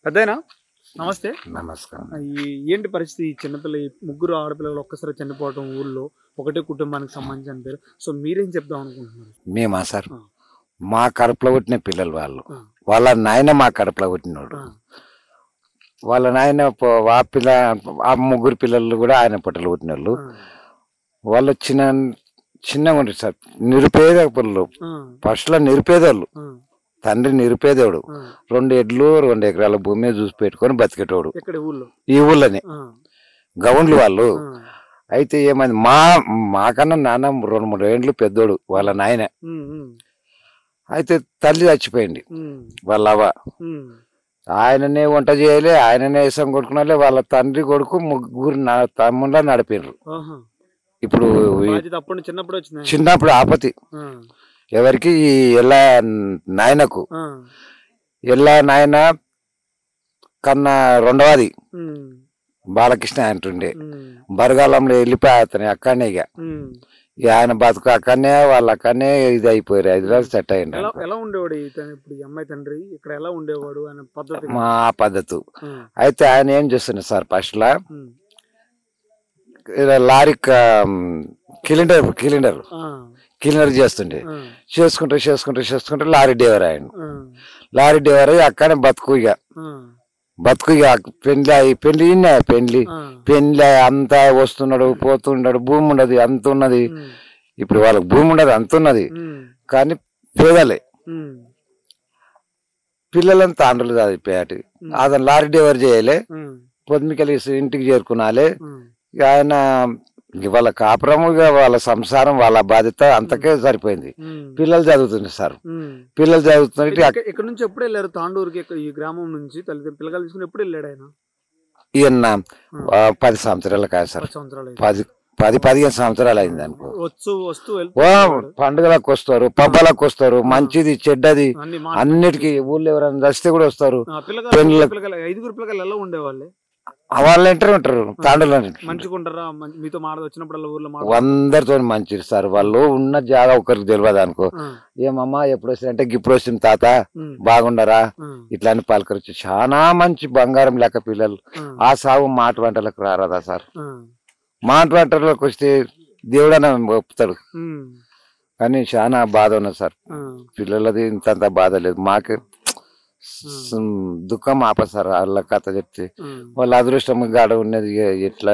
పెద్దయినా నమస్తే. నమస్కారం. ఏంటి పరిస్థితి? చిన్నపిల్ల ముగ్గురు ఆడపిల్లలు ఒక్కసారి చనిపోవడం ఊళ్ళో ఒకటే కుటుంబానికి సంబంధించిన పేరు. సో మీరేం చెప్దాం అనుకుంటున్నారు? మేమా సార్, మా కడుపులో పుట్టిన పిల్లలు వాళ్ళు. వాళ్ళ నాయన మా కడుపులో పుట్టినోడు. వాళ్ళ నాయన ఆ పిల్ల, ఆ ముగ్గురు పిల్లలు కూడా ఆయన పొట్టలు పుట్టినోళ్ళు. వాళ్ళు చిన్నగా ఉంటుంది సార్. నిరుపేద పిల్లలు, ఫస్ట్లో నిరుపేదోళ్ళు. తండ్రి నిరుపేదోడు. 2 ఎడ్లు 2 ఎకరాల భూమి చూసి పెట్టుకొని బతికేటోడు. ఈ ఊళ్ళోనే గౌండ్లు వాళ్ళు. అయితే ఏమైంది, మాకన్నా నాన్న 2-3 ఏండ్లు పెద్దోడు వాళ్ళ నాయన. అయితే తల్లి చచ్చిపోయింది వాళ్ళ అవ్వ. ఆయననే వంట చేయలే, ఆయననే వేసం కొడుకున్నాలే. వాళ్ళ తండ్రి కొడుకు ముగ్గురు తమ్ముళ్ళ నడిపిర్రు. ఇప్పుడు చిన్నప్పుడు ఆపతి ఎవరికి, ఎల్లా నాయనకు. ఎల్లా నాయన కన్నా రెండవది బాలకృష్ణ అంటుండే. బరగాలంలో వెళ్ళిపోయి అతని అక్కడనే. ఇక ఆయన బతుకు అక్కడనే, వాళ్ళ అక్కడనే ఇది అయిపోయారు. హైదరాబాద్ సెట్ అయ్యింది. ఎలా ఉండేవాడు ఇప్పుడు అమ్మాయి తండ్రి? ఇక్కడ ఎలా ఉండేవాడు మా పద్ధతి. అయితే ఆయన ఏం చేస్తున్నాడు సార్, ఫస్ట్ లా లారీ క్లీనర్ చేస్తుండే. చేసుకుంటే లారీ డ్రైవర్ ఆయన. లారీ డ్రైవర్ అయ్యి అక్కడనే బతుకు ఇక పెళ్లి అంతా వస్తున్నాడు పోతున్నాడు. భూమి ఉండదు, అంత ఉన్నది. ఇప్పుడు వాళ్ళకి భూమి ఉండదు, అంత ఉన్నది. కానీ పేదలే. పిల్లలంతా తాండ్రులు చదివిపోయాటి. అతను లారీ డ్రైవర్ చేయలే. పొద్దుమికలి ఇంటికి చేరుకున్నాలే. ఆయన వాళ్ళ కాపురము, వాళ్ళ సంసారం, వాళ్ళ బాధ్యత అంతకే సరిపోయింది. పిల్లలు చదువుతుంది సార్. పిల్లలు చదువుతున్నట్టు ఇక్కడ నుంచి ఎప్పుడు వెళ్ళారు తాండూరుకి? ఈ గ్రామం నుంచి పిల్లలు తీసుకుని ఎప్పుడు వెళ్ళాడు ఆయన? ఈయన 10 సంవత్సరాలు కాదు సార్, 10-15 సంవత్సరాలు అయింది అనుకో. పండుగలకు వస్తారు, పబ్బలకు వస్తారు, మంచిది చెడ్డది అన్నిటికీ. ఊళ్ళో ఎవరైనా వస్తే కూడా వస్తారు. ఉండేవాళ్ళే వాళ్ళు ఎంటర్ ఉంటారు తాండూరులో. అందరితో మంచిది సార్. వాళ్ళు ఉన్న జాగా ఒకరికి తెలియదు అనుకో. ఏమమ్మా ఎప్పుడు వస్తారంటే ఇప్పుడు వస్తుంది తాత బాగుండరా ఇట్లా అని పలకరించి. చాలా మంచి బంగారం లెక్క పిల్లలు. ఆ సాగు మాట వంటలకు రారాదా సార్? మాట వంటలకు వస్తే దేవుడన ఒప్పుతాడు. కానీ చాలా బాధ ఉన్నది సార్. పిల్లలది ఇంత బాధ లేదు. మాకు దుఃఖం ఆప సార్. వాళ్ళ కథ చెప్తే వాళ్ళ అదృష్టం గాడ ఉన్నది. ఎట్లా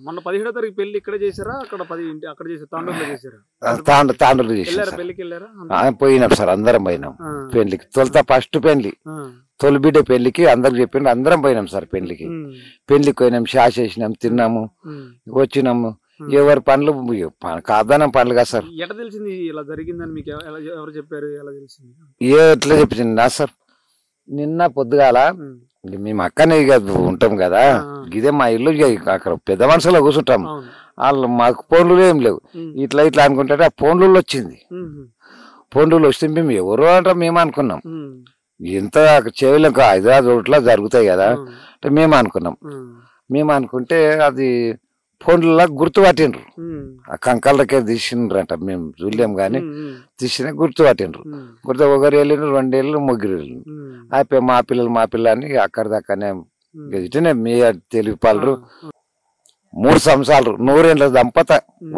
మొన్న 17వ తారీఖు పెళ్లి ఇక్కడ చేశారా? తాండూరులో చేశారు. పోయినాం సార్, అందరం పోయినాం పెళ్లికి. ఫస్ట్ పెళ్లి, తొలి బిడ్డ పెళ్లికి అందరికి చెప్పిండు. అందరం పోయినాం సార్ పెళ్లికి. పెళ్లికి పోయినాం, షాష్ చేసినాం, తిన్నాము, వచ్చినాము. ఎవరి పనులు కాదనం పనులు కదా సార్. ఎట్లా తెలిసింది ఇలా జరిగిందని మీకు? ఎవరు చెప్పారు? ఎలా తెలిసింది? ఎట్లా చెప్పింది నా సార్, నిన్న పొద్దుగాల మేము అక్కనే ఇక ఉంటాం కదా. ఇదే మా ఇల్లు. అక్కడ పెద్ద మనుషులో కూర్చుంటాం. వాళ్ళు మాకు ఫోన్లు ఏం లేవు. ఇట్లా అనుకుంటే ఆ ఫోన్లు వచ్చింది. ఫోన్లు వస్తే మేము ఎవరు అంటాం మేము అనుకున్నాం. ఎంత చెవులకు 5-6 రోడ్ల జరుగుతాయి కదా అంటే మేము అనుకున్నాం. మేము అనుకుంటే అది ఫోన్లలో గుర్తుపట్టిండ్రు. ఆ కంకాలకే తీసిండ్రంట. మేము చూడలేము కానీ తీసిన గుర్తుపట్టిండ్రు. ఒకరు వెళ్ళిండ్రు, 2 ఏళ్ళు, 3 ఏళ్ళు అయిపోయి మా పిల్ల అని అక్కడ దాకానే ఇటనే మీ తెలివి పాలరు. 3 సంవత్సరాలు 100 ఏళ్ళ దంపత.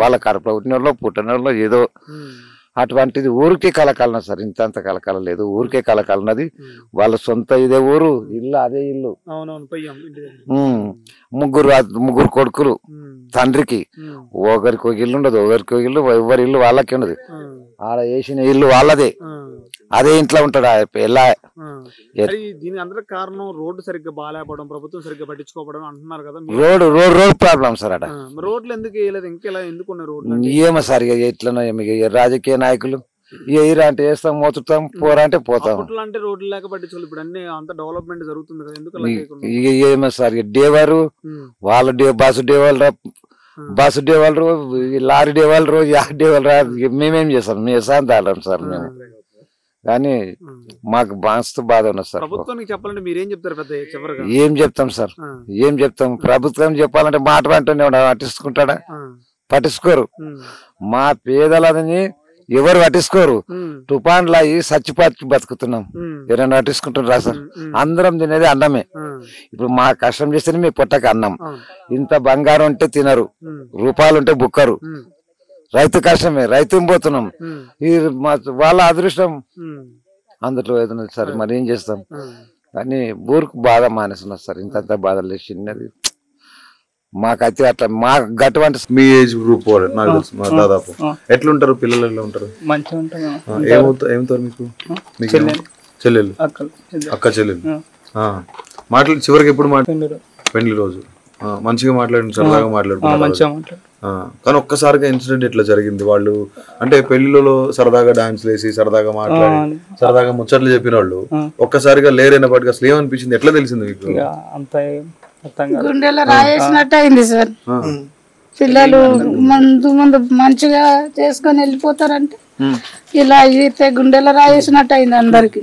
వాళ్ళ కడుపులో పుట్టినోళ్ళు ఏదో అటువంటిది. ఊరికే కలకాలన సార్. ఇంత కలకాల లేదు, ఊరికే కలకాలన్నది. వాళ్ళ సొంత ఇదే ఊరు, ఇల్లు అదే ఇల్లు. ముగ్గురు కొడుకులు తండ్రికి. ఒకరికి ఒక ఇల్లు ఉండదు, ఒకరికి ఒక ఇల్లు, ఎవరి ఇల్లు వాళ్ళకే ఉండదు. ఆడ వేసిన ఇల్లు వాళ్ళదే, అదే ఇంట్లో ఉంటాడు. ఎలా దీని అందరికి కారణం రోడ్డు సరిగ్గా బాగాలేకపోవడం, ప్రభుత్వం సరిగ్గా పట్టించుకోవడం అంటున్నారు కదా. Road problem sir. అట రోడ్లు ఎందుకు వేయలేదు? ఇంకెలా ఎందుకున్నాయి రోడ్లు? ఏమో సార్, ఎట్లనో రాజకీయ నాయకులు ఏరా అంటే వేస్తాం, మోతుతాం, పోరా అంటే పోతాం. అంటే రోడ్లు లేక పట్టించుకోవాలి. ఇప్పుడు అన్ని అంత డెవలప్మెంట్ జరుగుతుంది కదా, ఎందుకు? ఏమో సార్, డేవారు వాళ్ళ బస్సు డేవాళ్ళు, లారీ డేవాళ్ళు, మేమేం చేస్తాం? మేము సాంతాం సార్ మేము. కానీ మాకు మస్తు బాధ ఉన్నది సార్. ప్రభుత్వానికి చెప్పాలంటే మీరేం చెప్తారు పెద్ద? ఏం చెప్తాం సార్, ఏం చెప్తాం? ప్రభుత్వం చెప్పాలంటే మాట అంటూనే పట్టించుకుంటాడా? పట్టించుకోరు. మా పేదలని ఎవరు పట్టించుకోరు. తుఫాన్లు అయ్యి చచ్చిపోయి బతుకుతున్నాం. ఎవరైనా పట్టించుకుంటున్నారా సార్? అందరం తినేది అన్నమే. ఇప్పుడు మా కష్టం చేస్తేనే మీ పొట్టకి అన్నం. ఇంత బంగారం ఉంటే తినరు, రూపాయలు ఉంటే బుక్కరు. రైతు కష్టమే, రైతు పోతున్నాం. ఈ వాళ్ళ అదృష్టం అందులో ఏదైనా సార్. మరి ఏం చేస్తాం? కానీ ఊరికి బాధ మానేస్తున్నారు సార్. ఇంత బాధ లేదు చిన్నది మాకైతే. అట్లా మా గటువంటి మీ ఏజ్ గ్రూప్ నాకు తెలుసు దాదాపు. ఎట్లుంటారు పిల్లలు? ఎట్లా ఉంటారు? ఏమవుతారు మీకు? చెల్లెలు, అక్క చెల్లెలు. మాట్లాడి చివరికి ఎప్పుడు మాట్లాడారు? పెళ్లి రోజు మంచిగా మాట్లాడి సరదాగా మాట్లాడుకున్నారు. కానీ ఒక్కసారిగా ఇన్సిడెంట్ ఎట్లా జరిగింది? వాళ్ళు అంటే పెళ్లిలో సరదాగా డాన్స్ వేసి సరదాగా మాట్లాడి సరదాగా ముచ్చట్లు చెప్పిన వాళ్ళు ఒక్కసారిగా లేరైనప్పటికీ అసలు ఏమనిపించింది? ఎట్లా తెలిసింది మీకు? గుండెలో రాయేసినట్టు అయింది సార్. పిల్లలు ముందు ముందు మంచిగా చేసుకొని వెళ్ళిపోతారంటే ఇలా అయితే గుండెలో రాయేసినట్టు అయింది అందరికి.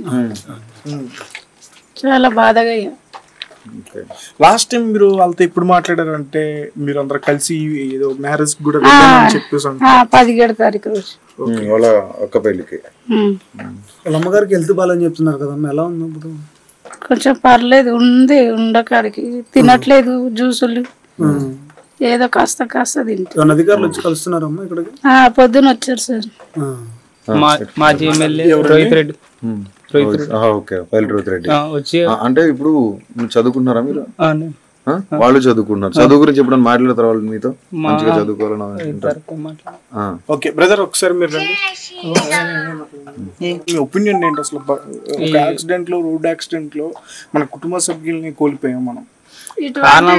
చాలా బాధగా. లాస్ట్ టైం మీరు వాళ్ళతో ఇప్పుడు మాట్లాడారు అంటే మీరు అందరు కలిసి ఏదో మ్యారేజ్ కూడా చెప్పేసి 17 తారీఖు రోజు వాళ్ళ అక్క పెళ్లికి. వాళ్ళ అమ్మగారికి హెల్త్ బాగాలని చెప్తున్నారు కదమ్మా, ఎలా ఉంది ఇప్పుడు? కొంచెం పర్లేదు ఉంది, ఉండకాడికి తినట్లేదు, జ్యూసులు ఏదో కాస్త కాస్త తింటారు. అధికారులు వచ్చి కలుస్తున్నారమ్మా ఇక్కడికి? పొద్దున వచ్చారు సార్. మాజీ ఎమ్మెల్యే రోహిత్ రెడ్డి. అంటే ఇప్పుడు చదువుకున్నారా మీరు? వాళ్ళు చదువుకున్నారు. చదువు గురించి ఎప్పుడైనా మాట్లాడతారు వాళ్ళు మీతో? మంచిగా చదువుకోవాలని. ఓకే బ్రదర్, ఒకసారి మీరు రండి. మీ ఒపీనియన్ ఏంటి అసలు? ఒక యాక్సిడెంట్ లో, రోడ్ యాక్సిడెంట్ లో మన కుటుంబ సభ్యుల్ని కోల్పోయాం మనం. కారణం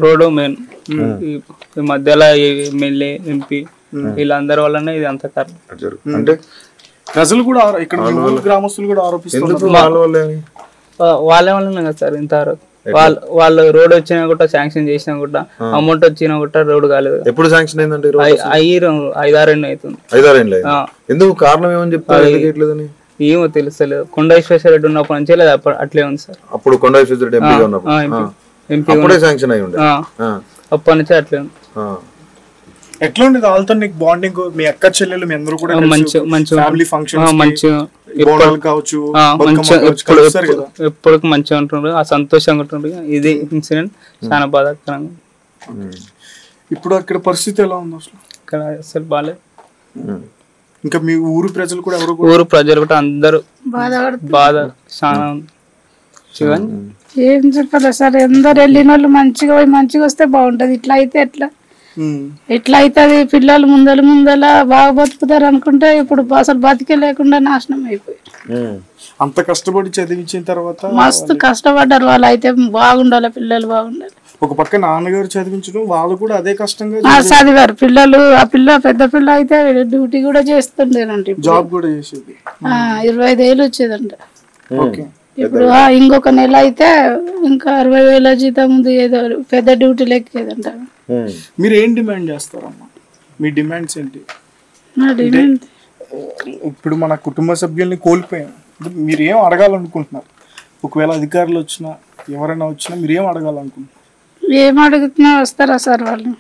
రోడ్డు మెయిన్. ఈ మధ్యలో ఎమ్మెల్యే, ఎంపీ వీళ్ళందరి వల్లనే ఇది అంత కారణం. అంటే ప్రజలు కూడా ఇక్కడ గ్రామస్తులు కూడా ఆరోపిస్తున్నారు వాళ్ళే వల్లనే కదా సార్ ఇంతవరకు. వాళ్ళు రోడ్ వచ్చినా కూడా శాంక్షన్ చేసినా కూడా అమౌంట్ వచ్చినా కూడా రోడ్ కాలేదు. ఎప్పుడు శాంక్షన్ అయిందంటే 5-6 ఏళ్ళు అవుతుంది. 5-6 ఏళ్ళు ఎందుకు? కారణం ఏమని చెప్తారు? ఏమో తెలుస్తలేదు. కొండ విశ్వేశ్వర రెడ్డి ఉన్నప్పటి నుంచే లేదు, అట్లే ఉంది సార్. అప్పుడు కొండ విశ్వేశ్వర రెడ్డి ఎంపీగా ఉన్నప్పుడు శాంక్షన్ అయి ఉండే, అప్పటి నుంచే అట్లే ఉంది. ఎట్లా ఉండేది వాళ్ళతో నీకు బాండింగ్? మీ అక్క చెల్లెలు మీ అందరూ కూడా ఫ్యామిలీ ఫంక్షన్స్ కావచ్చు ఎప్పటికి మంచిగా ఉంటుండ్రు, ఆ సంతోషంగా ఉంటుండ్రు. ఇది ఇన్సిడెంట్ చాలా బాధాకరంగా. ఇప్పుడు అక్కడ పరిస్థితి ఎలా ఉంది అసలు? ఇక్కడ అసలు బాగాలేదు. ఇంకా మీ ఊరు ప్రజలు కూడా ఊరు ప్రజలు కూడా అందరూ బాధ చాలా. ఏం చెప్పాలి సార్, అందరు వెళ్ళిన వాళ్ళు మంచిగా పోయి మంచిగా వస్తే బాగుంటది. ఇట్లా అయితే ఎట్లా అవుతుంది? పిల్లలు ముందల బాగా బతుకుతారు అనుకుంటే ఇప్పుడు అసలు బతికే లేకుండా నాశనం అయిపోయారు. అంత కష్టపడి చదివించిన తర్వాత మస్తు కష్టపడ్డారు వాళ్ళు. అయితే బాగుండాలి, పిల్లలు బాగుండాలి. ఒక పక్క నాన్నగారు చదివించడం, వాళ్ళు కూడా అదే కష్టంగా చదివారు పిల్లలు. ఆ పిల్ల పెద్ద అయితే డ్యూటీ కూడా చేస్తుండేనంట, జాబ్ కూడా చేసేది. 25 ఏళ్ళు వచ్చేదంట. ఇప్పుడు ఇంకొక నెల అయితే ఇంకా 60,000 జీతం ఉంది, ఏదో పెద్ద డ్యూటీ లెక్కేదంట. మీరు ఏం డిమాండ్ చేస్తారమ్మా? మీ డిమాండ్స్ ఏంటి? ఇప్పుడు మన కుటుంబ సభ్యుల్ని కోల్పోయాం, మీరు ఏం అడగాలనుకుంటున్నారు? ఒకవేళ అధికారులు వచ్చినా ఎవరైనా వచ్చినా మీరు ఏం అడగాలనుకుంటున్నారు? ఏం అడుగుతున్నా వస్తారా సార్ వాళ్ళు?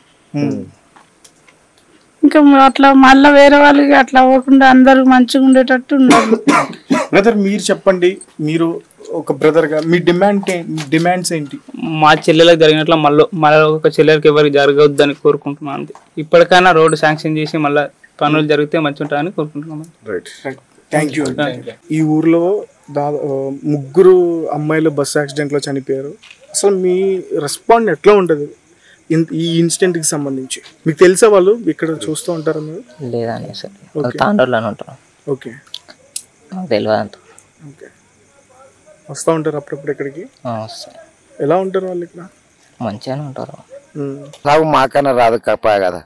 ఇంకా అట్లా మళ్ళీ వేరే వాళ్ళకి అట్లా అవ్వకుండా అందరూ మంచిగా ఉండేటట్టు ఉండాలి. బ్రదర్ మీరు చెప్పండి, మీరు ఒక బ్రదర్ గా మీ డిమాండ్స్ ఏంటి? మా చెల్లెలకు జరిగినట్లు మళ్ళీ ఒక చెల్లెలకి ఎవరికి జరగవద్దని కోరుకుంటున్నాను. ఇప్పటికైనా రోడ్డు శాంక్షన్ చేసి మళ్ళీ పనులు జరిగితే మంచి ఉంటాయని కోరుకుంటున్నాను. Thank you. ఈ ఊర్లో 3 అమ్మాయిలు బస్ యాక్సిడెంట్ లో చనిపోయారు. అసలు మీ రెస్పాండ్ ఎట్లా ఉంటుంది ఈ ఇన్సిడెంట్ కి సంబంధించి? మీకు తెలుసా వాళ్ళు ఇక్కడ చూస్తూ ఉంటారా మీరు? లేదండి సార్, తాండూరులోనే ఉంటారు. ఓకే, తెలియదు. ఓకే, వస్తూ ఉంటారు అప్పుడప్పుడు ఇక్కడికి? ఎలా ఉంటారు వాళ్ళు ఇక్కడ? మంచిగానే ఉంటారు. మాకన్నా రాదు కదా.